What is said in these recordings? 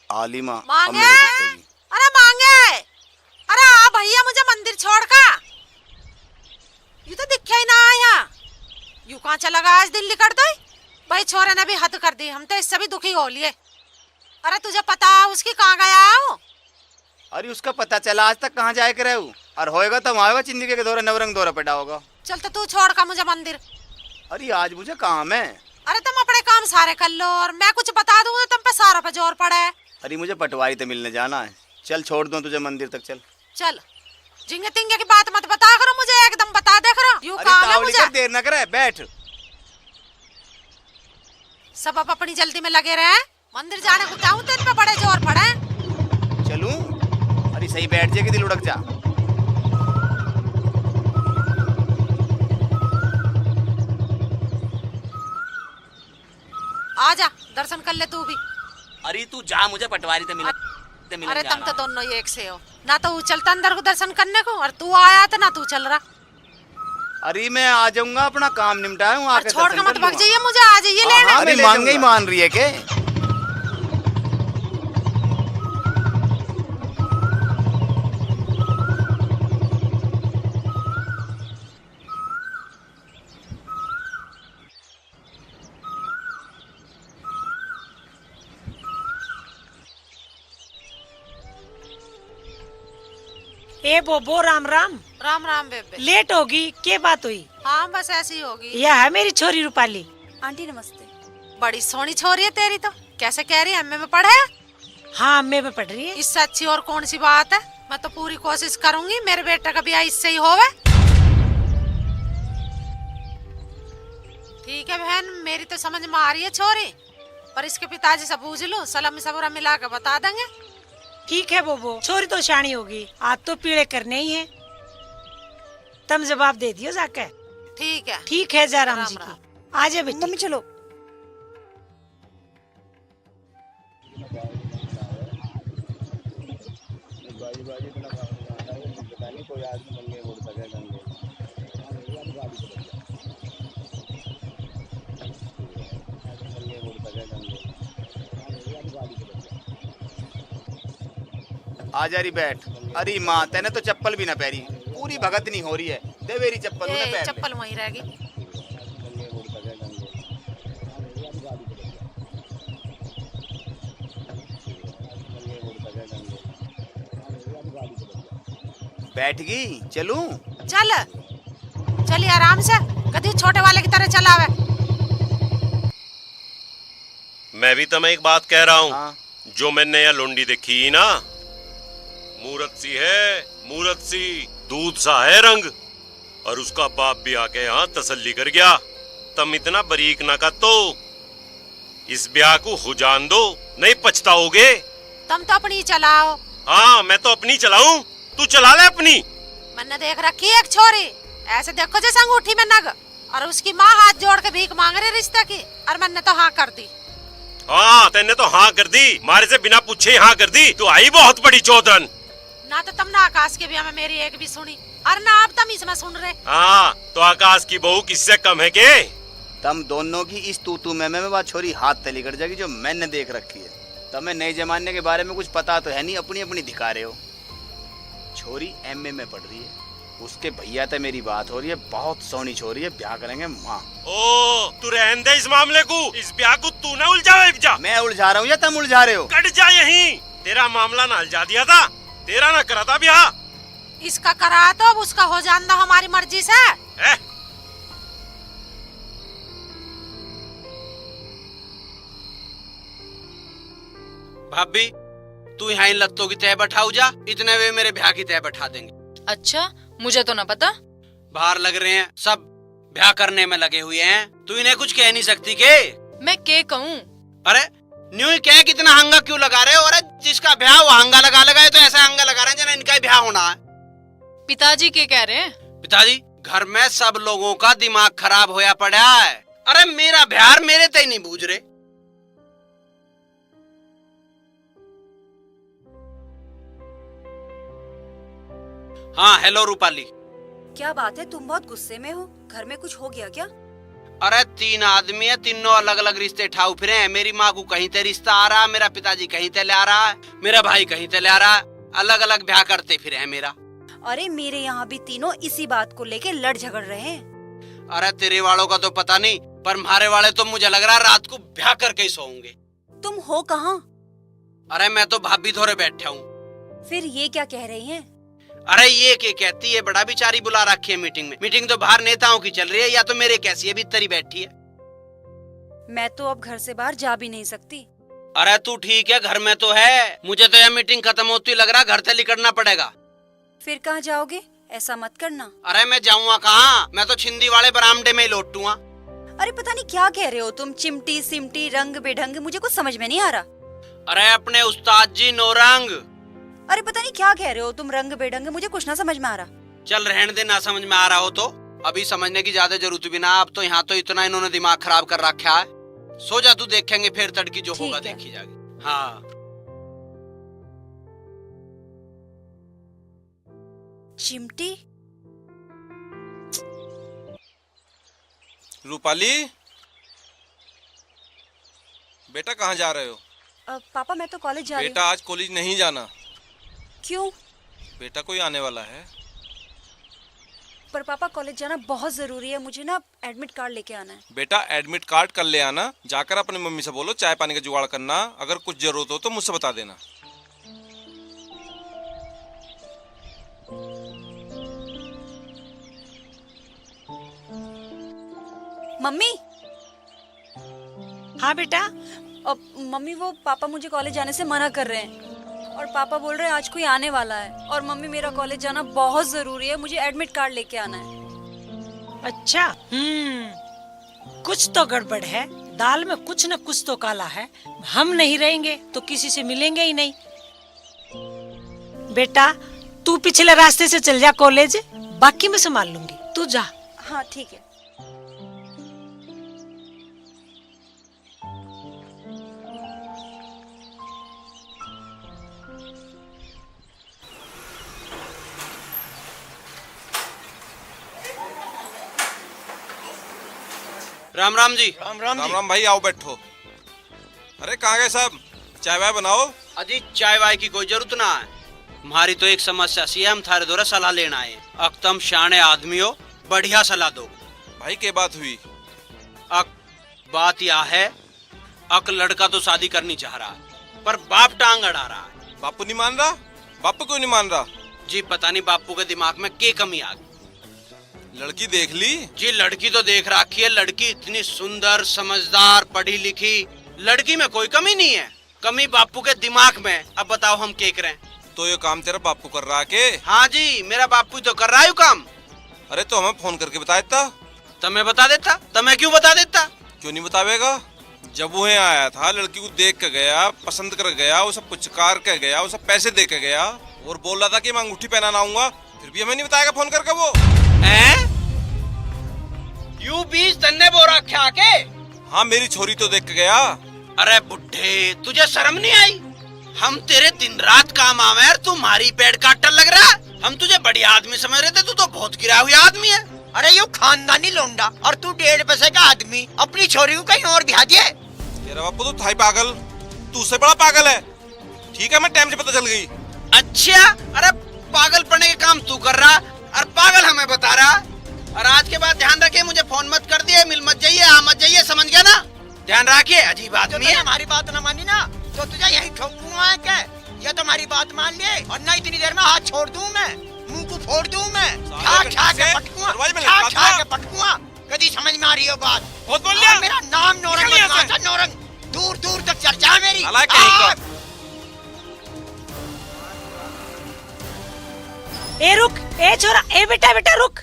आलिमा मांगे, अरे मांगे, अरे आ भैया मुझे मंदिर छोड़ का। यू तो दिखा ही ना आया। यू कहाँ चला गया आज दिल्ली कर दो। भाई छोरे ने भी हद कर दी, हम तो इससे भी दुखी हो लिए। अरे तुझे पता उसकी कहाँ गया हो? अरे उसका पता चला आज तक कहाँ जाए करे और होएगा तो आएगा जिंदगी के दौरे नवरंग दौरा पड़ा होगा। चल तो तू छोड़ का मुझे मंदिर। अरे आज मुझे काम है। अरे तुम अपने काम सारे कर लो और मैं कुछ बता दूँ तो तुम पे सारा पे जोर पड़ा है। अरे मुझे पटवारी तो मिलने जाना है। चल छोड़ दूं तुझे मंदिर तक। चल चल झिंगे तिंगे की बात मत बता करो मुझे, एकदम बता दे करो। यू काम है मुझे। देर न करे, बैठ। सब अब अपनी जल्दी में लगे रहे। मंदिर जाने को क्या हूँ, तेरे पे बड़े जोर पड़े। चलूं? अरे सही बैठ जाएगी, दिल उड़क जा। आजा दर्शन कर ले तू भी। अरे तू जा, मुझे पटवारी तो मिला। अरे तुम तो दोनों ही एक से हो ना। तो वो चलता अंदर को दर्शन करने को और तू आया तो ना तू चल रहा। अरे मैं आ जाऊंगा, अपना काम निपटाया हूँ, आके छोड़ के मत भाग जाइए, मुझे आ जाइए लेने। अरे मांगे ही मान रही है के? ए बोबो, राम राम। राम राम बेबे। लेट होगी, क्या बात हुई? हाँ बस ऐसी ही होगी। यह है मेरी छोरी रूपाली। आंटी नमस्ते। बड़ी सोनी छोरी है तेरी तो। कैसे कह रही है एमए में पढ़े? हाँ एमए में पढ़ रही है। इससे अच्छी और कौन सी बात है। मैं तो पूरी कोशिश करूंगी मेरे बेटे का ब्याह इससे ही होवे। ठीक है बहन, मेरी तो समझ में आ रही है छोरी, पर इसके पिताजी से पूछ लो, सलामी सबूरा मिला के बता देंगे। ठीक है बोबो, छोरी तो शानी होगी, आज तो पीड़े करने ही है। तुम जवाब दे दियो जाके। ठीक है। ठीक है जयराम जी की। आ जाए बेटी। मम्मी चलो। आ जा रही, बैठ। अरे माँ, तेने तो चप्पल भी ना पहरी, पूरी भगत नहीं हो रही है। दे मेरी चप्पल। चप्पल वहीं रहेगी। बैठ गई? चलूं? चल चलिए आराम से, कभी छोटे वाले की तरह चलावे। मैं भी तुम्हें एक बात कह रहा हूँ। हाँ। जो मैंने यह लुंडी देखी ना, मूरत सी है, मूरत सी, दूध सा है रंग, और उसका बाप भी आके यहाँ तसल्ली कर गया। तुम इतना बरीक ना कर, तो इस ब्याह को हो जान दो, नहीं पछताओगे। तुम तो अपनी चलाओ। हाँ मैं तो अपनी चलाऊं, तू चला ले अपनी। मैंने देख रखी है एक छोरी, ऐसे देखो जैसे अंगूठी में नग, और उसकी माँ हाथ जोड़ के भीख मांग रही रिश्ते की, और मैंने तो हाँ कर दी। हाँ तेने तो हाँ कर दी, मारे से बिना पूछे हाँ कर दी। तू आई बहुत बड़ी चौधन। ना तो तुम ना आकाश के ब्याह में मेरी एक भी सुनी, और ना आप तुम इसमें सुन रहे। हाँ तो आकाश की बहू किससे कम है के? तुम दोनों की इस तू में बात छोरी हाथ तली कर जाएगी, जो मैंने देख रखी है। तुम्हें नए जमाने के बारे में कुछ पता तो है नहीं, अपनी अपनी दिखा रहे हो। छोरी एमए में पढ़ रही है, उसके भैया तो मेरी बात हो रही है, बहुत सोनी छोरी है, ब्याह करेंगे माँ। ओ तू रहने दे इस मामले को, इस ब्याह को तू ना उलझा। मैं उलझा रहा हूँ या तुम उलझा रहे हो? कट जा यहीं। तेरा मामला ना उलझा दिया था, तेरा ना करा था ब्याह। इसका करा तो अब उसका हो जान दो हमारी मर्जी से। भाभी तू यहाँ इन लत्तों की तय बैठाऊ जा, इतने वे मेरे ब्याह की तय बैठा देंगे। अच्छा, मुझे तो ना पता। बाहर लग रहे हैं सब, ब्याह करने में लगे हुए हैं, तू इन्हें कुछ कह नहीं सकती के? मैं क्या कहूँ? अरे न्यू ही कह, कितना हंगा क्यों लगा रहे हो? अरे जिसका ब्याह वो हंगा लगाए, तो ऐसा हंगा लगा रहे हैं जना इनका ही ब्याह होना है। पिताजी क्या कह रहे हैं? पिताजी, घर में सब लोगों का दिमाग खराब होया पड़ा है। अरे मेरा ब्याह मेरे तय नहीं बूझ रहे। हाँ हेलो रूपाली। क्या बात है, तुम बहुत गुस्से में हो? घर में कुछ हो गया क्या? अरे 3 आदमी है, तीनों अलग अलग रिश्ते ठाऊ फिरे हैं। मेरी माँ को कहीं ते रिश्ता आ रहा, मेरा पिताजी कहीं ते ले आ रहा है, मेरा भाई कहीं ते ले आ रहा है, अलग अलग ब्याह करते फिरे हैं मेरा। अरे मेरे यहाँ भी तीनों इसी बात को लेके लड़ झगड़ रहे हैं। अरे तेरे वालों का तो पता नहीं, पर हमारे वाले तो मुझे लग रहा है रात को ब्याह करके ही सोऊंगे। तुम हो कहाँ? अरे मैं तो भाभी धोरे बैठा हूँ। फिर ये क्या कह रही हैं? अरे ये क्या कहती है, बड़ा बिचारी बुला रखी है मीटिंग में। मीटिंग तो बाहर नेताओं की चल रही है, या तो मेरे कैसी है भीतर ही बैठी है। मैं तो अब घर से बाहर जा भी नहीं सकती। अरे तू ठीक है, घर में तो है, मुझे तो यह मीटिंग खत्म होती लग रहा घर से निकलना पड़ेगा। फिर कहाँ जाओगे? ऐसा मत करना। अरे मैं जाऊँगा कहाँ, मैं तो छिंदी वाले बरामदे में ही लौटूंगा। अरे पता नहीं क्या कह रहे हो तुम, चिमटी सिमटी रंग बेढंग, मुझे कुछ समझ में नहीं आ रहा। अरे अपने उस्ताद जी नौरंग। अरे पता नहीं क्या कह रहे हो तुम, रंग बेढंग, मुझे कुछ ना समझ में आ रहा। चल रहने दे, ना समझ में आ रहा हो तो अभी समझने की ज्यादा जरूरत भी ना। अब तो यहाँ तो इतना इन्होंने दिमाग खराब कर रखा है। सो जा तू, देखेंगे फिर तड़की जो होगा देखी जाएगी। हाँ चिमटी। रूपाली, बेटा कहाँ जा रहे हो? पापा मैं तो कॉलेज जा रही बेटा आज कॉलेज नहीं जाना। हूँ। क्यों? बेटा कोई आने वाला है। पर पापा कॉलेज जाना बहुत जरूरी है, मुझे ना एडमिट कार्ड लेके आना है। बेटा एडमिट कार्ड कर ले आना, जाकर अपनी मम्मी से बोलो चाय पानी का जुगाड़ करना। अगर कुछ जरूरत हो तो मुझसे बता देना। मम्मी। हाँ बेटा। मम्मी वो पापा मुझे कॉलेज जाने से मना कर रहे हैं, और पापा बोल रहे हैं आज कोई आने वाला है, और मम्मी मेरा कॉलेज जाना बहुत जरूरी है, मुझे एडमिट कार्ड लेके आना है। अच्छा, कुछ तो गड़बड़ है, दाल में कुछ न कुछ तो काला है। हम नहीं रहेंगे तो किसी से मिलेंगे ही नहीं। बेटा तू पिछले रास्ते से चल जा कॉलेज, बाकी मैं संभाल लूंगी, तू जा। हाँ ठीक है। राम राम जी। राम राम भाई, आओ बैठो। अरे कहाँ गए सब? चाय वाय बनाओ। अजी चाय वाय की कोई जरूरत ना है, हमारी तो एक समस्या सी है, हम थारे द्वारा सलाह लेना आए। अक्तम शाने आदमी हो, बढ़िया सलाह दो। भाई क्या बात हुई? बात यह है, लड़का तो शादी करनी चाह रहा है, पर बाप टांग अड़ा रहा है। बापू नहीं मान रहा? बापू क्यों नहीं मान रहा? जी पता नहीं बापू के दिमाग में क्या कमी आ गई। लड़की देख ली? जी लड़की तो देख रखी है, लड़की इतनी सुंदर समझदार पढ़ी लिखी, लड़की में कोई कमी नहीं है, कमी बापू के दिमाग में। अब बताओ हम क्या करें? तो ये काम तेरा बापू कर रहा के? हाँ जी मेरा बापू तो कर रहा है काम। अरे तो हमें फोन करके बता देता। तुम्हें बता देता, तुम्हें क्यों बता देता? क्यों नहीं बतावेगा? जब वो यहाँ आया था लड़की को देख के गया, पसंद कर गया, वो सब पुचकार के गया, वो सब पैसे दे के गया, और बोल रहा था कि मैं अंगूठी पहनाना आऊंगा, फिर भी हमें नहीं बताएगा फोन करके वो। यू बीच तन्ने बो रखा के? हाँ मेरी छोरी तो देख के गया। अरे बुढ़े तुझे शर्म नहीं आई? हम तेरे दिन रात काम आवे और तू हमारी पेड़ काटने लग रहा। हम तुझे बढ़िया आदमी समझ रहे थे, तू तो बहुत गिरा हुआ आदमी है। अरे यू खानदानी लोंडा और तू 1.5 पैसे का आदमी अपनी छोरी को कहीं और ब्याह दिए। तेरा बापू तो था ही पागल, तू उससे बड़ा पागल है। ठीक है मैं टाइम से पता चल गई। अच्छा, अरे पागल पड़ने के काम तू कर रहा और पागल हमें बता रहा। और आज के बाद ध्यान रखिए, मुझे फोन मत कर दिए, मिल मत जाइए, आ मत जाइए, समझ गया ना? ध्यान रखिए, अजीब आदमी है। हमारी बात न मानी ना तो तुझे यही ठोकूंगा है क्या? ये तो हमारी बात मान ले, और ना इतनी देर में हाथ छोड़ दूं मैं, मुंह को फोड़ दूं मैं, खा के पटकूंगा। कभी समझ में आ रही हो बात? बहुत बोल लिया। मेरा नाम नौरंग, नौरंग दूर दूर तक चर्चा है मेरी। ए रुक, ए छोरा, ए बेटा बेटा रुक।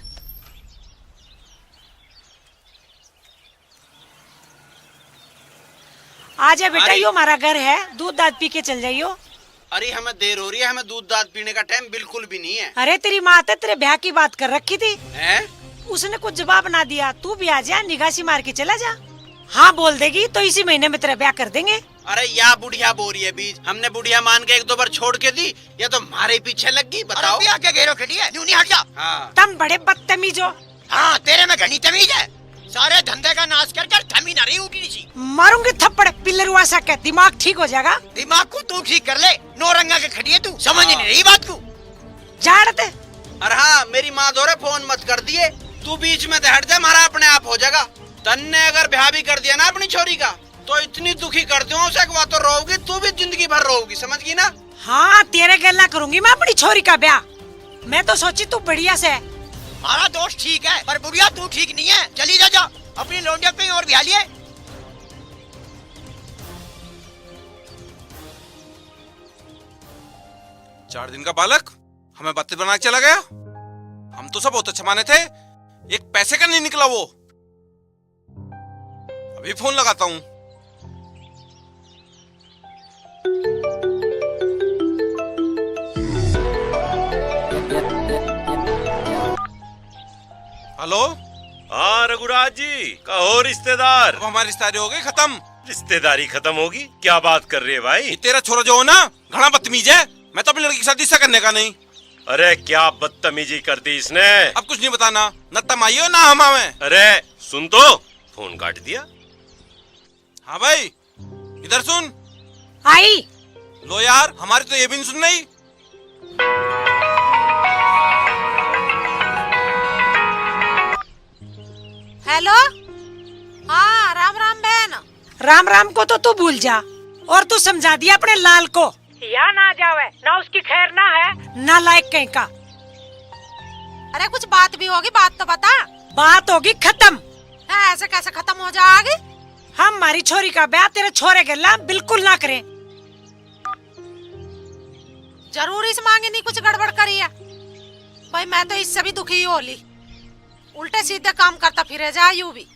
आजा बेटा, यो हमारा घर है, दूध दाद पी के चल जाइयो। अरे हमें देर हो रही है, हमें दूध दाद पीने का टाइम बिल्कुल भी नहीं है। अरे तेरी माँ तो तेरे ब्याह की बात कर रखी थी, हैं? उसने कुछ जवाब ना दिया, तू भी आ जा, निगासी मार के चला जा। हाँ बोल देगी तो इसी महीने में तेरा ब्याह कर देंगे। अरे या बुढ़िया बोरी है बीज, हमने बुढ़िया मान के 1-2 बार छोड़ के दी, या तो हमारे पीछे लग गई। बताओ आगे घेरो खड़ी है, यूं नहीं हट जा। हाँ। तुम बड़े बदतमीज हो। हाँ तेरे में घनी तमीज है। सारे धंधे का नाश कर कर थमी ना रही उठी सी। मारूंगी थप्पड़ पिल्लर वासा के, दिमाग ठीक हो जाएगा। दिमाग को तू ठीक कर ले, नौरंगा के खड़ी है तू, समझ नहीं रही बात को। झाड़ते अरे हाँ, मेरी माँ दौरे फोन मत कर दिए, तू बीच में हट जा, हमारा अपने आप हो जाएगा। तन ने अगर ब्याह भी कर दिया ना अपनी छोरी का, तो इतनी दुखी कर दूं उसे कि तो रोगी, तू भी जिंदगी भर रोगी, समझ गई ना। हाँ, तेरे गला करूंगी मैं अपनी छोरी का ब्याह। मैं तो सोची तू बढ़िया से है। हमारा दोस्त ठीक है, पर बुढ़िया तू ठीक नहीं है। चली जा अपनी लौंडिया कहीं और ब्याह लिए। 4 दिन का बालक हमें बत्ती बना के चला गया। हम तो सब बहुत अच्छे माने थे, एक पैसे का नहीं निकला वो। अभी फोन लगाता हूँ। हेलो। हाँ रघुराज जी, कहो रिश्तेदार। अब हमारी रिश्तेदारी हो गई खत्म। रिश्तेदारी खत्म होगी? क्या बात कर रही है भाई? ये तेरा छोरा जो हो ना, घना बदतमीज है। मैं तो अपनी लड़की की शादी इससे करने का नहीं। अरे क्या बदतमीजी कर दी इसने। अब कुछ नहीं बताना, न तुम आइयो ना हम आवे। अरे सुन तो, फोन काट दिया। हाँ भाई, इधर सुन। आई लो यार, हमारी तो ये भी नहीं सुन रही। हेलो, हाँ राम राम बहन। राम राम को तो तू भूल जा, और तू समझा दिया अपने लाल को। यहाँ ना जावे, ना उसकी खैर ना है, ना लायक कहीं का। अरे कुछ बात भी होगी, बात तो बता। बात होगी खत्म। ऐसे कैसे खत्म हो जाएगी? हम हमारी छोरी का ब्याह तेरे छोरे के ला बिल्कुल ना करें। जरूर इस मांगे नहीं कुछ गड़बड़ करी है भाई। मैं तो इससे भी दुखी हो ली, उल्टे सीधे काम करता फिरे जा यूं भी।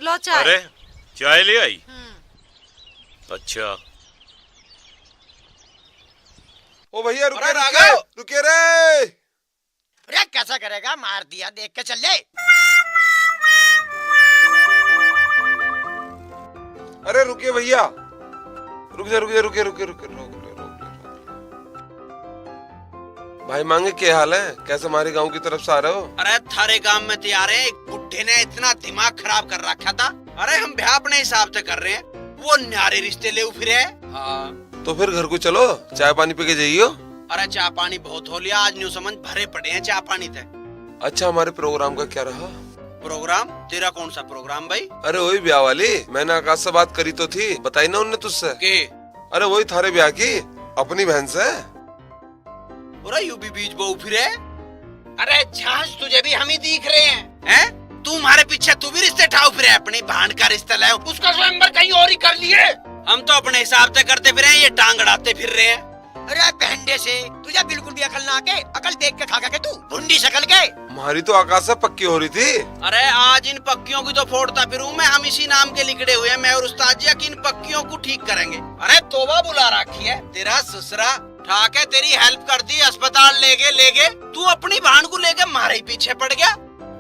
लो चाय। अरे चाय ले आई? अच्छा। ओ भैया रुके राघव! रुके रे। अरे कैसा करेगा, मार दिया, देख के चल ले। अरे रुकिए भैया, रुके। भाई मांगे क्या हाल है? कैसे हमारे गांव की तरफ से आ रहे हो? अरे थारे गांव में तैयार है, एक बुढ़े ने इतना दिमाग खराब कर रखा था। अरे हम ब्याह अपने हिसाब से कर रहे हैं, वो न्यारे रिश्ते ले फिर है। हाँ। तो फिर घर को चलो, चाय पानी पी के जाइयो। अरे चाय पानी बहुत हो लिया, आज न्यू समझ भरे पड़े हैं चाय पानी थे। अच्छा, हमारे प्रोग्राम का क्या रहा? प्रोग्राम? तेरा कौन सा प्रोग्राम भाई? अरे वही ब्याह वाली, मैंने आकाश से बात करी तो थी, बताई ना उनने तुझसे? के? अरे वही थारे ब्याह की, अपनी बहन से। अरे यू भी बीच बहू फिर है। अरे झांझ तुझे भी हम ही दिख रहे हैं? तू हमारे पीछे तू भी रिश्ते ठाव फिर है, अपनी बहन का रिश्ता लाओ, उसका स्वयंवर कहीं और ही कर लिए। हम तो अपने हिसाब से करते फिर हैं, ये टांग अड़ाते फिर रहे हैं। अरे बहंडे से तुझे बिल्कुल भी अकल ना आके, अकल देख के खा के तू भुंडी शकल के। हमारी तो आकाश से पक्की हो रही थी। अरे आज इन पक्कियों की तो फोड़ता फिरूं मैं, हम इसी नाम के लिखड़े हुए हैं, मैं और उस्ताद जी, कि इन पक्कियों को ठीक करेंगे। अरे तोबा बुला रखी है, तेरा ससुरा ठाके तेरी हेल्प कर दी, अस्पताल ले गए, तू अपनी बहन को लेके मारे ही पीछे पड़ गया।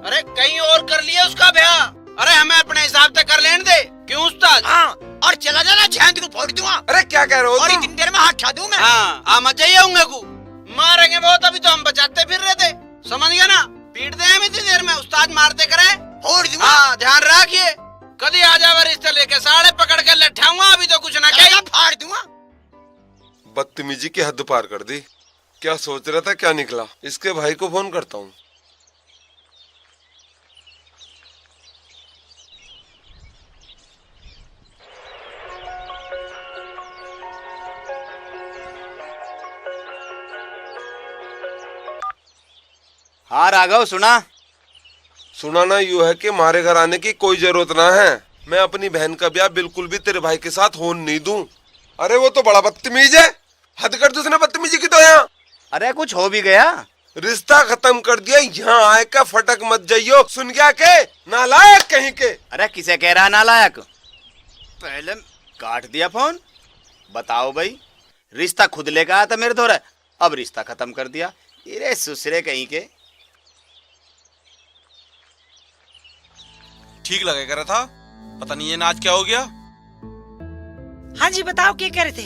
अरे कहीं और कर लिया उसका ब्याह। अरे हमें अपने हिसाब से कर लेने दे, क्यों उस्ताद? हाँ, और चला जाना, छेंद को फोड़ दूंगा। अरे क्या कह रहे हो और तुम? इतनी देर में हाथ खा दूं मैं। हाँ, आ मत जाइए होंगे को मारेंगे बहुत, अभी तो हम बचाते फिर रहे थे, समझ गया ना? पीट दे हम इतनी देर में, उस्ताद मारते करे फोड़ दूंगा। हाँ ध्यान रखिए, कभी आ जावे रिश्ते लेके साड़े पकड़ के लठाऊंगा, अभी तो कुछ ना कहे, फाड़ दूंगा। बदतमीजी की हद पार कर दी। क्या सोच रहा था, क्या निकला? इसके भाई को फोन करता हूँ। हाँ राघव, सुनाना यूँ है कि मारे घर आने की कोई जरूरत ना है। मैं अपनी बहन का ब्याह बिल्कुल भी तेरे भाई के साथ होने नहीं दूं। अरे वो तो बड़ा बदतमीज है, हद कर दी उसने बदतमीजी की तो। यहाँ अरे कुछ हो भी गया? रिश्ता खत्म कर दिया, यहाँ आए का फटक मत जाइयो, सुन गया के? नालायक कहीं के। अरे किसे कह रहा नालायक? पहले काट दिया फोन। बताओ भाई, रिश्ता खुद लेकर आया था मेरे द्वारा, अब रिश्ता खत्म कर दिया। इरे ससुरे कहीं के। ठीक लगे कर रहा था, पता नहीं ये नाच क्या हो गया। हाँ जी बताओ क्या कह रहे थे?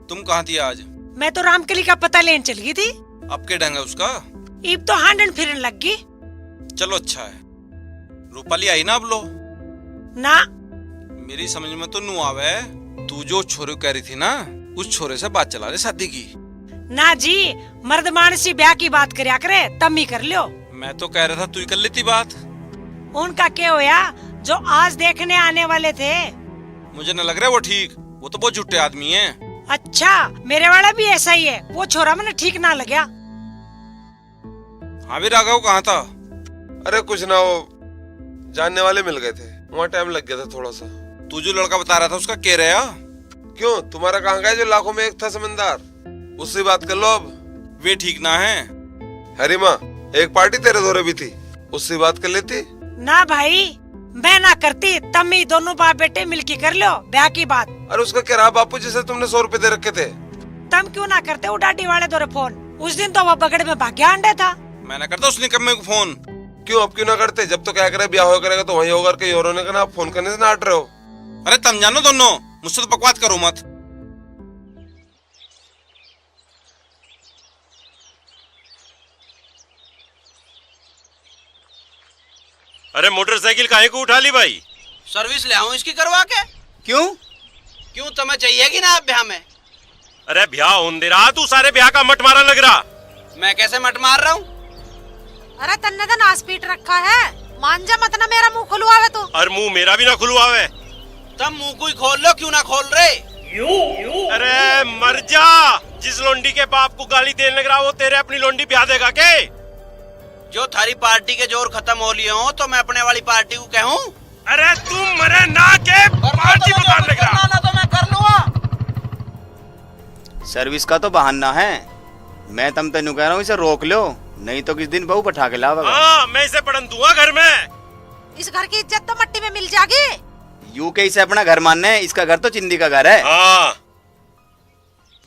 तुम कहाँ थी आज? मैं तो रामकली का पता लेने चली गई थी। अब के ढंग है उसका? इब तो हांडन फिरन लग गई। चलो अच्छा है। रूपाली आई ना अब लो? ना मेरी समझ में तो नू आवे। तू जो छोरे कह रही थी ना, उस छोरे से बात चला ले शादी की। ना जी, मर्द मानसी ब्याह की बात करया करे तब ही कर लियो। मैं तो कह रहा था तू ही कर लेती बात। उनका क्या होया जो आज देखने आने वाले थे? मुझे न लग रहा है वो ठीक। वो तो बहुत झूठे आदमी है। अच्छा, मेरे वाला भी ऐसा ही है। वो छोरा मैंने ठीक ना लगा। हाँ भी राघव कहाँ था? अरे कुछ ना, वो जानने वाले मिल गए थे, वहाँ टाइम लग गया था थोड़ा सा। तू जो लड़का बता रहा था उसका कह रहा? क्यों, तुम्हारा कहाँ गया जो लाखों में एक था समझदार? उससे बात कर लो अब। वे ठीक ना है? हरी माँ, एक पार्टी तेरे दौरे भी थी, उससे बात कर लेती। ना भाई, मैं ना करती तब ही दोनों बाप बेटे मिलके कर लो ब्याह की बात। अरे उसका क्या रहा, बापू जिसे तुमने 100 रुपए दे रखे थे। तम क्यों ना करते वो डाडी वाले दौरे फोन? उस दिन तो वो बगड़ में भाग्या अंडे था। मैं ना करता उसने कब मेरे को फोन। क्यों, अब क्यों ना करते? जब तो क्या करे, ब्याह हो करेगा तो वहीं होकर के और ने आप फोन करने से ना हट रहे हो। अरे तुम जानो दोनों, मुझसे तो बकवास करो मत। अरे मोटरसाइकिल काहे को उठा ली भाई? सर्विस ले आऊं इसकी करवा के? क्यों? क्यों तुम्हें चाहिए कि ना अब ब्याह में? अरे ब्याह होने दे रहा, तू सारे ब्याह का मट मारा लग रहा। मैं कैसे मट मार रहा हूँ? अरे तन्ने तो नास पीट रखा है, मान जा मत ना मेरा मुंह खुलवावे तो। और मुंह मेरा भी ना खुलवावे। तुम मुंह को ही खोल लो, क्यों ना खोल रहे? अरे मर जा, जिस लोंडी के बाप को गाली देने लग रहा वो तेरे अपनी लोंडी ब्याह देगा के? जो थारी पार्टी के जोर खत्म हो लिए हो तो मैं अपने वाली पार्टी को कहूँ? अरे तुम मरे ना के पार्टी बताने लग रहा। ना तो मैं कर लूँगा। सर्विस का तो बहाना है। मैं तम तेनू कह रहा हूँ इसे रोक लो, नहीं तो किस दिन बहू बैठा के लावेगा। हाँ, मैं इसे पढ़न दूंगा घर में। इस घर की इज्जत तो मट्टी में मिल जाएगी। यू के इसे अपना घर मानना है, इसका घर तो चिंदी का घर है। हाँ।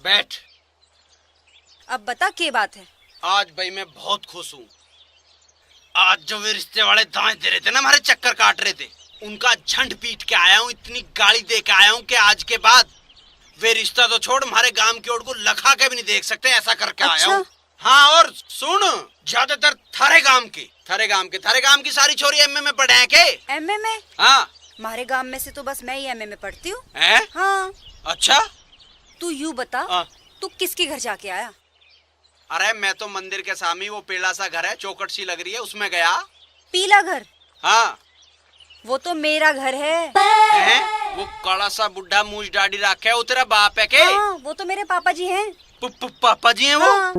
बैठ। अब बता क्या बात है? आज भाई मैं बहुत खुश हूँ। आज जो वे रिश्ते वाले दाएं दे रहे थे ना, हमारे चक्कर काट रहे थे, उनका झंड पीट के आया हूँ, इतनी गाली दे के आया हूँ कि आज के बाद वे रिश्ता तो छोड़, हमारे गांव की ओर को लखा के भी नहीं देख सकते, ऐसा करके आया हूँ। हाँ, और सुन, ज्यादातर थारे गांव की सारी छोरी एमए में पढ़े हैं के? एमए में? हाँ। हमारे गांव में से तो बस मैं ही एमए में पढ़ती हूँ। हाँ। अच्छा, तू यूँ बता, तू किसके घर जाके आया? अरे मैं तो मंदिर के सामने वो पेड़ा सा घर है, चौकट सी लग रही है, उसमें गया। पीला घर? हाँ। वो तो मेरा घर है। वो काला सा बुढ़ा मूछ दाढ़ी रखे है, वो तेरा बाप है के? हाँ, वो तो मेरे पापा जी हैं। पापा जी हैं वो? हाँ।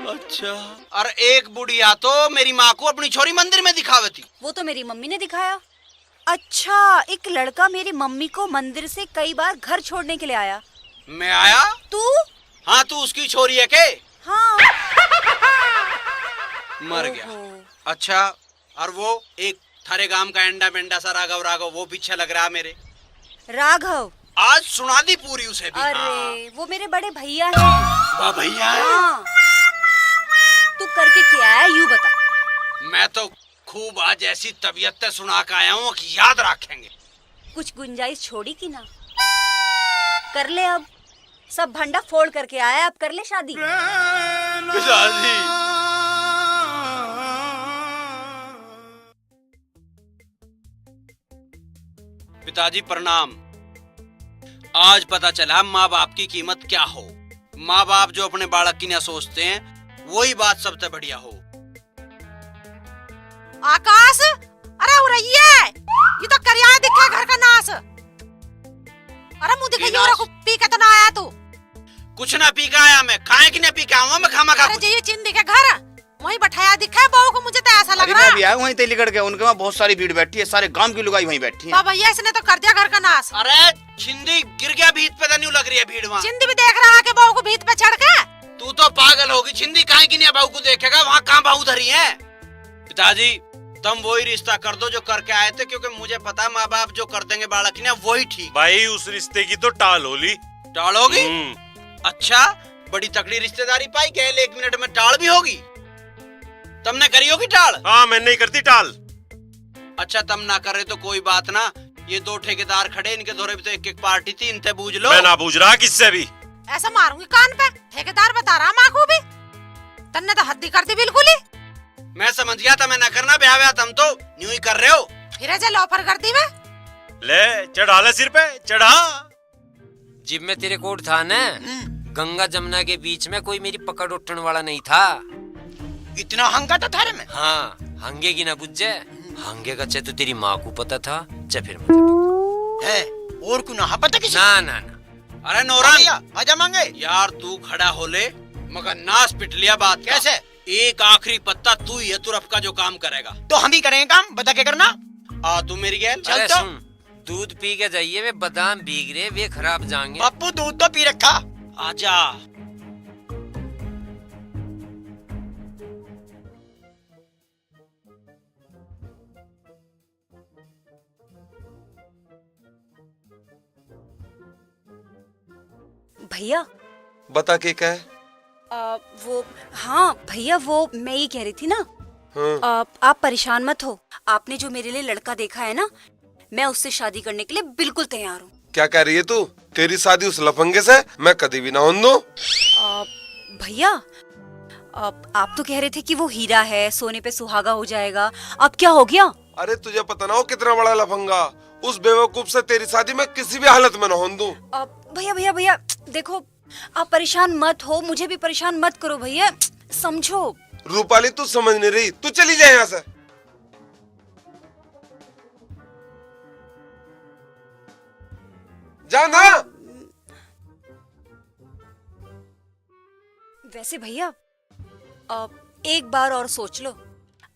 अच्छा। और एक बुढ़िया तो मेरी माँ को अपनी छोरी मंदिर में दिखावे थी। वो तो मेरी मम्मी ने दिखाया। अच्छा, एक लड़का मेरी मम्मी को मंदिर से कई बार घर छोड़ने के लिए आया। मैं आया? तू? हाँ, तू उसकी छोरी है के? हाँ। मर गया। अच्छा, और वो एक थारे गांव का एंडा बेंडा सा राघव, वो पीछे लग रहा मेरे। राघव? आज सुना दी पूरी उसे भी। अरे वो मेरे बड़े भैया हैं। भैया है? हाँ। तू करके क्या है यूँ बता। मैं तो खूब आज ऐसी तबीयत सुना के आया हूँ कि याद रखेंगे। कुछ गुंजाइश छोड़ी की ना? कर ले अब, सब भंडा फोड़ करके आया, अब कर ले शादी। पिताजी प्रणाम। आज पता चला माँ बाप की कीमत क्या हो। माँ बाप जो अपने बालक की ना सोचते हैं, वही बात सबसे बढ़िया हो। आकाश, अरे उड़ैया, ये तो करिया दिखा घर का नास। अरे मुँह दिखाइए और पी के तो ना आया तू। कुछ ना पी का आया मैं, खाए कि ना पी का आऊँ मैं, खामा खा। अरे ये चिंदी के घर वहीं बैठाया दिखा है बहू को, मुझे तो ऐसा लग रहा है। मैं भी आया वहीं तेली करके, उनके वहाँ बहुत सारी भीड़ बैठी है, सारे गांव की लुगाई वहीं बैठी है। भैया इसने तो कर दिया घर का नाश। अरे छिंदी गिर गया भीत पे, नहीं लग रही है भीड़ वहाँ। चिंदी भी देख रहा है कि बहू को भीत पे चढ़ के। तू तो पागल होगी, छिंदी काहे की नहीं बहू को देखेगा, वहाँ कहाँ बहू धरी है। पिताजी तुम वही रिश्ता कर दो जो करके आए थे, क्योंकि मुझे पता माँ बाप जो कर देंगे बालक की ना वही ठीक। भाई उस रिश्ते की तो टाल होली। टाल होगी? अच्छा, बड़ी तकड़ी रिश्तेदारी पाई, गए 1 मिनट में टाल भी होगी। तुमने करी होगी टाल? हाँ, मैं नहीं करती टाल। अच्छा, तुम ना करे तो कोई बात ना, ये 2 ठेकेदार खड़े, इनके दौरे भी तो एक पार्टी थी, इनसे बूझ लो। मैं ना बूझ रहा किससे भी। ऐसा मारूंगी कान पे। ठेकेदार बता रहा माँ को भी। तन्ने तो हद्दी कर दी बिल्कुल ही। मैं समझ गया था मैं ना करना ब्याह, तुम तो न्यू ही कर रहे हो। फिर ऐसे लॉफर कर दी मैं। ले चढ़ा ले सिर पे, चढ़ा। जिब में तेरे कोट था ना, गंगा जमुना के बीच में कोई मेरी पकड़ उठने वाला नहीं था। इतना हंगा था थारे में? हाँ, हंगे की ना बुझे, हंगे का चे तो तेरी माँ को पता था, चे फिर मुझे पता है। और को ना पता किसी? ना ना ना। अरे नौरान, आजा मांगे। यार तू खड़ा हो ले, मगर नाश पिट लिया बात। कैसे? एक आखिरी पत्ता तू ही है तुरफ का जो काम करेगा। तो हम ही करेंगे काम, बता के करना। तू मेरी गैल अरे तो। सुन, दूध पी के जाइए, वे बादाम भीग रहे, वे खराब जाएंगे। पप्पू दूध तो पी रखा। आजा। भैया बता के क्या है? वो हाँ भैया, वो मैं ये कह रही थी ना, हाँ। आप परेशान मत हो। आपने जो मेरे लिए लड़का देखा है ना, मैं उससे शादी करने के लिए बिल्कुल तैयार हूँ। क्या कह रही है तू? तेरी शादी उस लफंगे से मैं कभी भी ना होने दूं। भैया आप तो कह रहे थे कि वो हीरा है, सोने पे सुहागा हो जाएगा। अब क्या हो गया? अरे तुझे पता ना हो कितना बड़ा लफंगा। उस बेवकूफ से तेरी शादी मैं किसी भी हालत में ना होने दूं। भैया भैया भैया देखो, आप परेशान मत हो, मुझे भी परेशान मत करो भैया, समझो। रूपाली तू समझ नहीं रही, तू चली जाए यहाँ से। जा ना। वैसे भैया एक बार और सोच लो।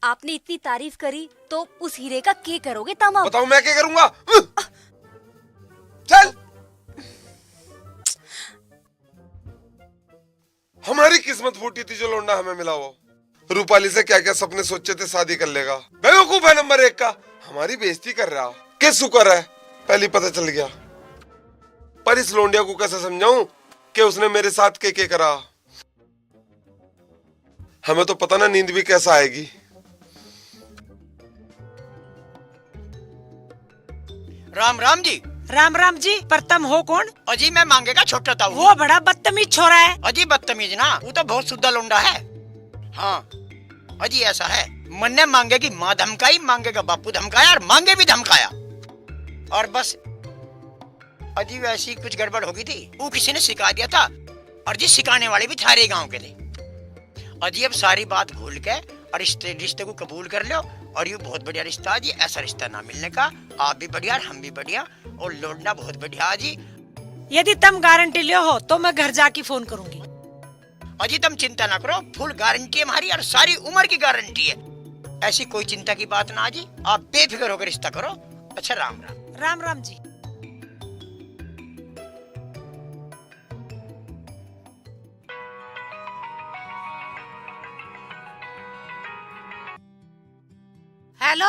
आपने इतनी तारीफ करी तो उस हीरे का क्या करोगे तमाम? बताओ मैं क्या करूंगा? चल। हमारी किस्मत फूटी थी जो लौंडा हमें मिला वो। रूपाली से क्या क्या सपने सोचे थे शादी कर लेगा। बेवकूफ है नंबर 1 का, हमारी बेइज्जती कर रहा। किस शुक्र है पहले पता चल गया। पर इस लौंडिया को कैसे समझाऊं कि उसने मेरे साथ क्या करा। हमें तो पता ना नींद भी कैसा आएगी। राम राम जी। राम राम जी। पर तुम हो कौन? अजी मैं मांगे का छोटा था। वो बड़ा बदतमीज छोरा है। अजी बदतमीज ना, वो तो बहुत शुद्ध लौंडा है। हाँ अजी ऐसा है, मन ने मांगे की माँ धमकाई, मांगे का बापू धमकाया और मांगे भी धमकाया। और बस अजी वैसी कुछ गड़बड़ हो गई थी, वो किसी ने सिखा दिया था। और जी सिखाने वाले भी थारे गांव के थे। अजी अब सारी बात भूल के और रिश्ते को कबूल कर लो। और ये बहुत बढ़िया रिश्ता जी, ऐसा रिश्ता ना मिलने का। आप भी बढ़िया और हम भी बढ़िया और लौटना बहुत बढ़िया जी। यदि तुम गारंटी ले हो तो मैं घर जाके फोन करूंगी। अजी तुम चिंता ना करो, फुल गारंटी है हमारी और सारी उम्र की गारंटी है। ऐसी कोई चिंता की बात ना जी, आप बेफिक्र होकर रिश्ता करो। अच्छा राम राम। राम राम जी। हेलो।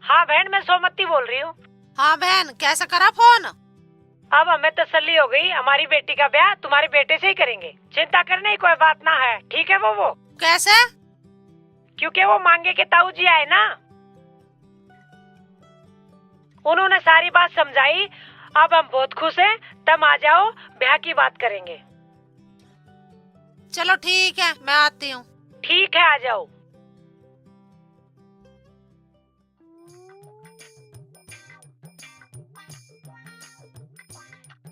हाँ बहन, मैं सोमती बोल रही हूँ। हाँ बहन, कैसा करा फोन? अब हमें तसल्ली हो गई, हमारी बेटी का ब्याह तुम्हारे बेटे से ही करेंगे। चिंता करने की कोई बात ना है, ठीक है वो कैसे? क्योंकि वो मांगे के ताऊ जी आए ना, उन्होंने सारी बात समझाई। अब हम बहुत खुश हैं, तुम आ जाओ, ब्याह की बात करेंगे। चलो ठीक है, मैं आती हूँ। ठीक है, आ जाओ।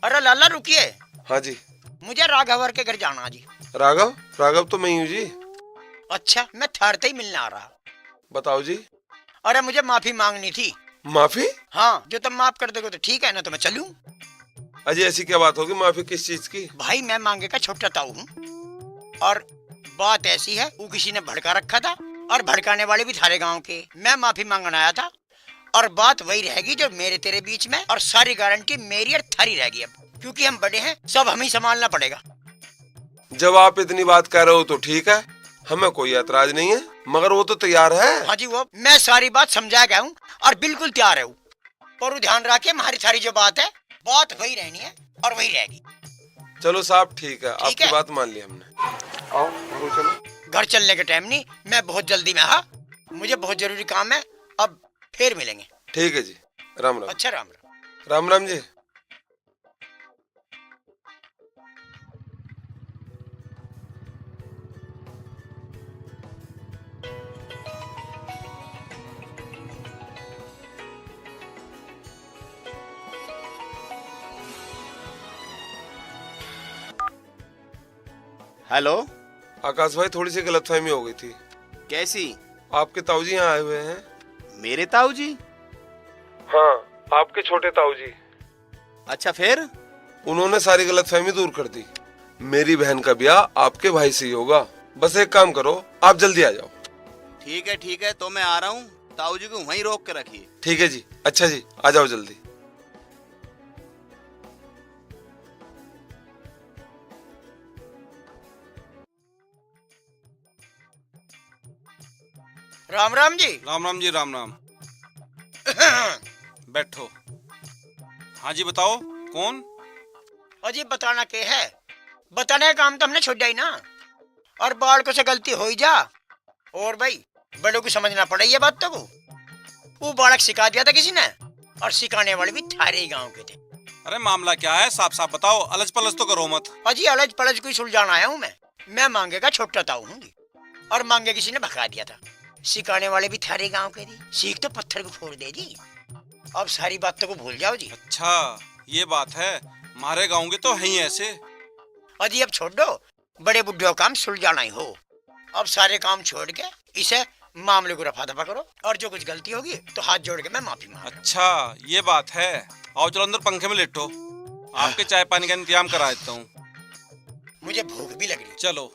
अरे लाला रुकिए। हाँ जी। मुझे राघवर के घर जाना जी। राघव? राघव तो मैं ही हूँ जी। अच्छा, मैं थर्ड ही मिलने आ रहा। बताओ जी। अरे मुझे माफी मांगनी थी। माफी? हाँ, जो तुम माफ कर दोगे तो ठीक है, ना तो मैं चलूं। अजय ऐसी क्या बात होगी? माफी किस चीज की? भाई मैं मांगे का छोटा ताऊ हूँ और बात ऐसी है, वो किसी ने भड़का रखा था और भड़काने वाले भी थारे गांव के। मैं माफी मांगने आया था और बात वही रहेगी जो मेरे तेरे बीच में, और सारी गारंटी मेरी और थारी रहेगी। अब क्योंकि हम बड़े हैं, सब हमें संभालना पड़ेगा। जब आप इतनी बात कह रहे हो तो ठीक है, हमें कोई ऐतराज नहीं है, मगर वो तो तैयार है। हाँ जी, वो मैं सारी बात समझा गया हूँ और बिल्कुल तैयार है। पर ध्यान रखिए, हमारी सारी जो बात है, बात वही रहनी है और वही रहेगी। चलो साहब ठीक है, ठीक आपकी है। बात मान ली हमने। आओ चलो। घर चलने के टाइम नहीं, मैं बहुत जल्दी में। हाँ मुझे बहुत जरूरी काम है, अब फिर मिलेंगे। ठीक है जी। राम राम। अच्छा राम राम। राम राम जी। हेलो। आकाश भाई, थोड़ी सी गलतफहमी हो गई थी। कैसी? आपके ताऊजी यहाँ आए हुए हैं। मेरे ताऊ जी? हाँ, आपके छोटे ताऊजी। अच्छा, फिर? उन्होंने सारी गलतफहमी दूर कर दी। मेरी बहन का ब्याह आपके भाई से ही होगा। बस एक काम करो, आप जल्दी आ जाओ। ठीक है, तो मैं आ रहा हूँ। ताऊ जी को वहीं रोक के रखिए। ठीक है जी। अच्छा जी, आ जाओ जल्दी। राम राम जी। राम राम जी, राम राम। बैठो। हाँ जी, बताओ कौन? अजी बताना के है, बताने का काम तो हमने छोड़ ही ना। और बालकों से गलती हो ही जा। और भाई बड़ों को समझना पड़े ये बात तो को। वो बालक सिखा दिया था किसी ने, और सिखाने वाले भी थारे ही गांव के थे। अरे मामला क्या है, साफ साफ बताओ, अलज पलज तो करो मत। अजी अलज पलज कोई सुलझाना आया हूँ मैं मांगे का छोटा ताऊ हूँ और मांगे किसी ने भगा दिया था। सिखाने वाले भी थारे गांव के थे। सीख तो पत्थर को फोड़ दे जी। अब सारी बातों को भूल जाओ जी। अच्छा ये बात है, मारे गाँव के तो है ही ऐसे। अजी अब छोड़ दो, बड़े बुढ़ियों काम सुलझाना ही हो। अब सारे काम छोड़ के इसे मामले को रफा दफा करो, और जो कुछ गलती होगी तो हाथ जोड़ के मैं माफी मांग। अच्छा ये बात है, आओ चलो अंदर पंखे में लेटो, आपके चाय पानी का इंतजाम करा देता हूँ। मुझे भूख भी लग रही। चलो।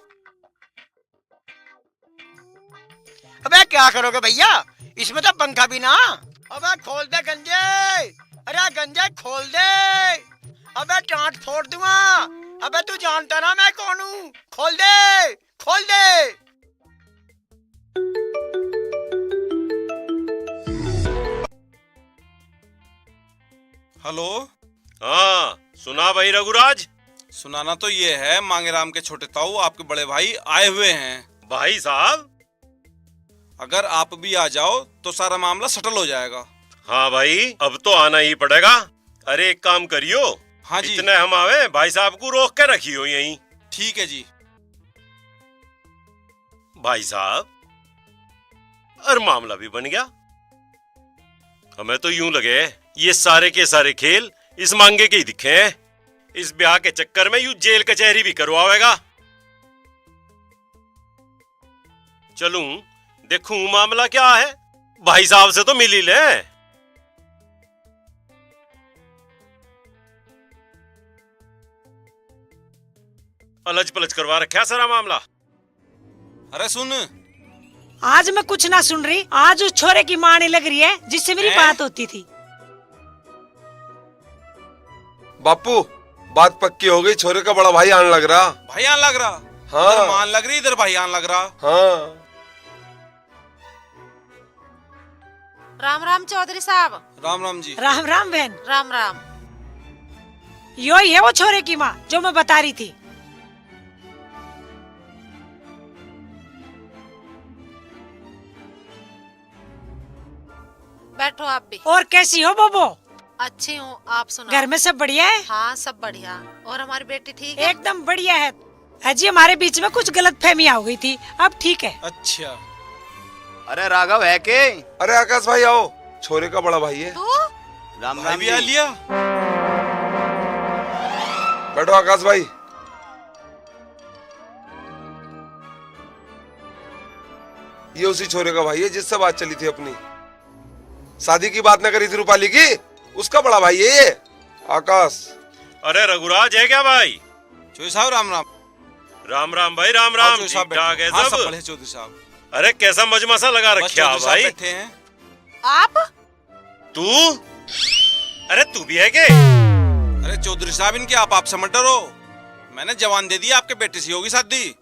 अबे क्या करोगे भैया, इसमें तो पंखा भी ना। अबे खोल दे गंजे, अरे गंजे खोल दे। अबे टांट फोड़ दूंगा। अबे तू जानता ना मैं कौन हूँ, खोल दे खोल दे। हेलो। हाँ सुना भाई रघुराज? सुनाना तो ये है, मांगेराम के छोटे ताऊ आपके बड़े भाई आए हुए हैं। भाई साहब? अगर आप भी आ जाओ तो सारा मामला सेटल हो जाएगा। हाँ भाई, अब तो आना ही पड़ेगा। अरे एक काम करियो। हाँ जी। इतने हम आवे, भाई साहब को रोक के रखियो यहीं। ठीक है जी। भाई साहब, और मामला भी बन गया। हमें तो यूं लगे ये सारे के सारे खेल इस मांगे के ही दिखे हैं। इस ब्याह के चक्कर में यूं जेल कचहरी भी करवावेगा। चलूं देखूं मामला क्या है, भाई साहब से तो मिल ही ले। अलज पलज करवा रखा सारा मामला। अरे सुन, आज मैं कुछ ना सुन रही। आज उस छोरे की माँ ने लग रही है जिससे मेरी बात होती थी। बापू, बात पक्की हो गई। छोरे का बड़ा भाई आने लग रहा। भाई आने लग रहा? हाँ। इधर मान लग रही, इधर भाई आने लग रहा। हाँ। राम राम चौधरी साहब। राम राम जी। राम राम बहन। राम राम। यो ही है वो छोरे की माँ जो मैं बता रही थी। बैठो आप भी। और कैसी हो बोबो? अच्छी हूँ, आप सुनाओ। घर में सब बढ़िया है? हाँ सब बढ़िया। और हमारी बेटी ठीक है? एकदम बढ़िया है। अजी हमारे बीच में कुछ गलतफहमियां हो गई थी, अब ठीक है। अच्छा। अरे राघव है के? अरे आकाश भाई आओ, छोरे का बड़ा भाई है। तो राम भाई राम भी जी। आ लिया। बैठो आकाश भाई। ये उसी छोरे का भाई है जिससे बात चली थी अपनी। शादी की बात न करी थी रूपाली की, उसका बड़ा भाई है ये आकाश। अरे रघुराज है क्या भाई? चौधरी साहब राम राम। राम राम भाई, राम राम। चौधरी साहब ठीक ठाक है बैठे। हाँ, सब? सब बढ़िया चौधरी साहब। अरे कैसा मजमसा लगा बस रखा चौधरी साहब भाई। बैठे हैं। आप? तू? अरे तू भी है के? अरे चौधरी साहब, इनके आप से मत डरो। मैंने जवान दे दी, आपके बेटे से होगी शादी।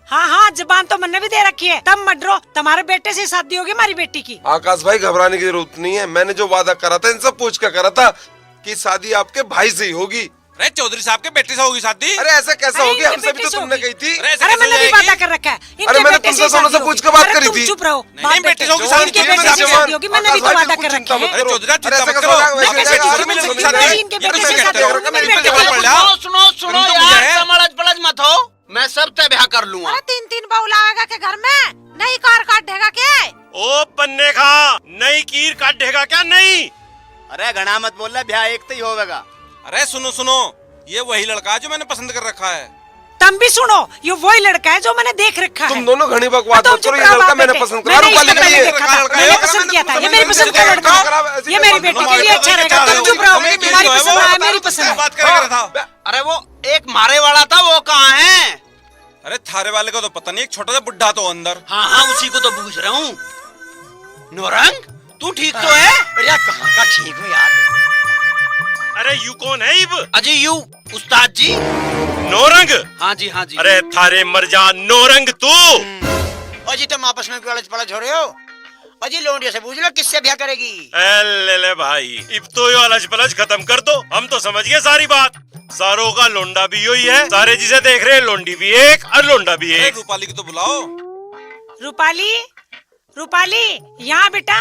हाँ हाँ, जबान तो मैंने भी दे रखी है। तब मत डरो, तुम्हारे बेटे से शादी होगी हमारी बेटी की। आकाश भाई घबराने की जरूरत नहीं है। मैंने जो वादा करा था इनसे पूछ कर करा था कि शादी आपके भाई से ही होगी। अरे चौधरी साहब के बेटे से होगी शादी। अरे ऐसा कैसा अरे होगी, इनके हमसे भी बेटे तो से तुमने होगी। कही थी। अरे ऐसे अरे कैसे मैंने भी हो जाएगी? वादा कर रखा है। इनके अरे मैंने बेटे तुमसे शादी दोनों से होगी। पूछ के बात अरे करी तुम थी। चुप रहो। नहीं, बाप बेटे बेटे की शादी इनके होगी, बेटे मेरा से जवान। शादी होगी, मैंने भी तो आकाश भाई, वादा बिल्कुल कर चिंता रखे मत हैं। करो। चौधरी, चिंता अरे मत ऐसा करो। कैसे होगा? मैं वैसे कैसे जाएगा? शादी में अरे नहीं शादी शादी? इनके ये बेटे तो से मैं शादी कहता हूँ, होगी, मेरे मेरे बेटे बेटे को की- पढ़ लिया। सुनो तुम तो मुझे है। समझ पलझ मत हो। मैं सब तय ब्याह कर लूंगा। अरे 3 बहू लाएगा के घर में नई कार काटेगा के? ओ पन्ने खा नई कीर काटेगा क्या? नहीं अरे घना मत बोल रहा, ब्याह एक तो ही होगा। अरे सुनो सुनो, ये वही लड़का है जो मैंने पसंद कर रखा है। तुम भी सुनो, ये वही लड़का है जो मैंने देख रखा है। तुम दोनों घनी बकवास तुम मत करो। चुप ये रहो, लड़का बाप मैंने बेटे। पसंद करा, मैंने रूपाली इससे के पहले लिए। देखा था, मैंने पसंद किया था, ये मेरी पसंद का लड़का है। ये मेरे बेटे के लिए अच्छा रहेगा। तुम चुप रहो, तुम्हारी पसंद है, मेरी पसंद है। बात कर रहा था। अरे वो एक मारे वाला था, वो कहाँ है? अरे थारे वाले का तो पता नहीं, एक छोटा सा बुड्ढा तो अंदर। हाँ हाँ, उसी को तो पूछ रहा हूँ। नौरंग, तू ठीक तो है? अरे कहाँ का ठीक हो यार? अरे यू कौन है इब? अजी यू उस्ताद जी। नौरंग? हाँ जी हाँ जी। अरे थारे मर जा नौरंग तू। अजी तुम आपस में क्यों पलझ हो रहे हो? अजी लोंडिया से पूछ लो किससे ब्याह करेगी? ले भाई, इब तो यो अलज पलज खत्म कर दो, हम तो समझ गए सारी बात। सारों का लोंडा भी यही है, सारे जिसे देख रहे हैं लोंडी भी एक और लोंडा भी एक। रूपाली को तो बुलाओ। रूपाली, रूपाली, यहाँ बेटा।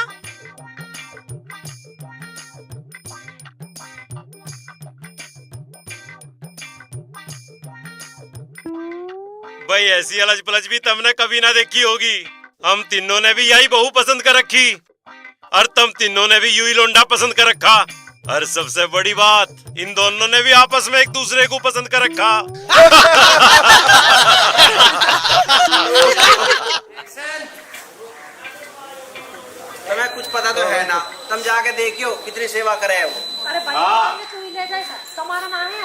भाई ऐसी अलज पलज भी तुमने कभी ना देखी होगी। हम तीनों ने भी यही बहू पसंद कर रखी और तुम तीनों ने भी यू ही लोंडा पसंद कर रखा। और सबसे बड़ी बात, इन दोनों ने भी आपस में एक दूसरे को पसंद कर रखा। तुम्हें कुछ पता तो है ना? तुम जाके देखियो कितनी सेवा करे है वो। अरे भैया तू ही ले जाए, तुम्हारा नाम है।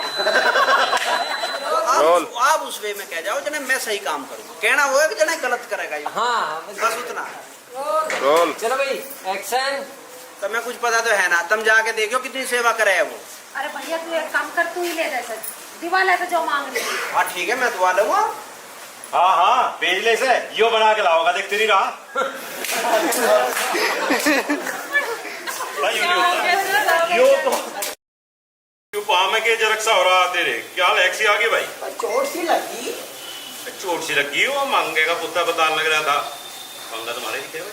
आप उस वे में कह जाओ जने मैं सही काम करूँ। कहना वो है कि जने गलत करेगा ये। हाँ बस उतना। रोल। चलो भाई एक्शन। तुम्हें कुछ पता तो है ना? तुम जाके देखियो कितनी सेवा करे है वो। अरे भैया तू एक काम कर, तू ही ले जाए दीवार ऐसे जो मांग रही। हाँ ठीक है, मैं दुआ लूंगा। हाँ हाँ, पेजले से यो बना के लाओगा, देख तेरी राह। यो तो यो पाम के जरक्सा हो रहा तेरे क्या एक्सी आ गई भाई? चोट सी लगी। चोट सी लगी, वो मांगे का पुत्ता बताने लग रहा था। पंगा तुम्हारे दिखे भाई।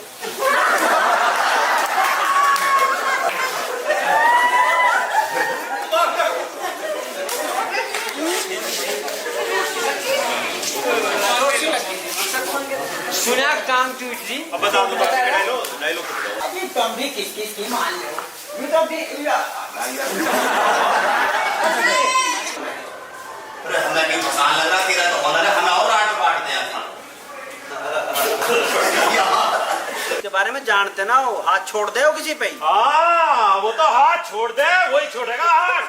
सुना काम टूट जी। अब बता दो डायलॉग अभी तुम भी किस की मान लो। ये तो भी अरे हमें भी पसंद लग रहा, तेरा तो होना है, हमें और आट बांट दे के बारे में जानते ना हो, हाथ छोड़ दे हो किसी पे। हाँ, वो तो हाथ छोड़ दे, वही छोड़ेगा हाथ।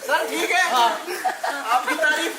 सर ठीक है। आपकी तारीफ